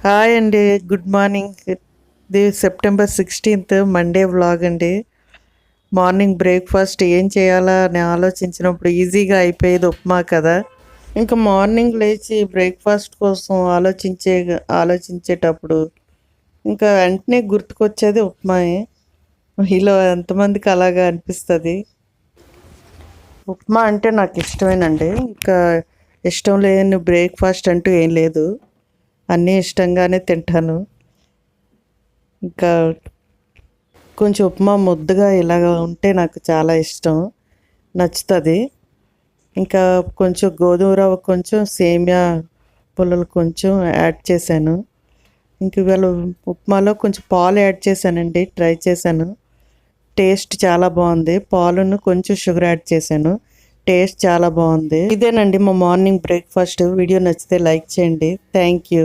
Hi అండి, good morning. ఇది September 16th Monday vlog అండి. మార్నింగ్ బ్రేక్ఫాస్ట్ ఏం చేయాలా అని ఆలోచించినప్పుడు ఈజీగా అయిపోయేది ఉప్మా కదా. ఇంకా మార్నింగ్ లేచి బ్రేక్ఫాస్ట్ కోసం ఆలోచించేటప్పుడు ఇంకా వెంటనే గుర్తుకొచ్చేది ఉప్మాయే. మీలో ఎంతమందికి అలాగా అనిపిస్తుంది? ఉప్మా అంటే నాకు ఇష్టమేనండి. ఇంకా ఇష్టం లేని బ్రేక్ఫాస్ట్ అంటూ ఏం లేదు, అన్నీ ఇష్టంగానే తింటాను. ఇంకా కొంచెం ఉప్మా ముద్దగా ఇలాగ ఉంటే నాకు చాలా ఇష్టం, నచ్చుతుంది. ఇంకా కొంచెం గోధుమ రవ్వ, కొంచెం సేమియా పుల్లలు కొంచెం యాడ్ చేశాను. ఇంక ఇవాళ ఉప్మాలో కొంచెం పాలు యాడ్ చేశానండి, ట్రై చేశాను. టేస్ట్ చాలా బాగుంది. పాలును కొంచెం షుగర్ యాడ్ చేశాను, టేస్ట్ చాలా బాగుంది. ఇదేనండి మా మార్నింగ్ బ్రేక్ఫాస్ట్. వీడియో నచ్చితే లైక్ చేయండి. Thank you.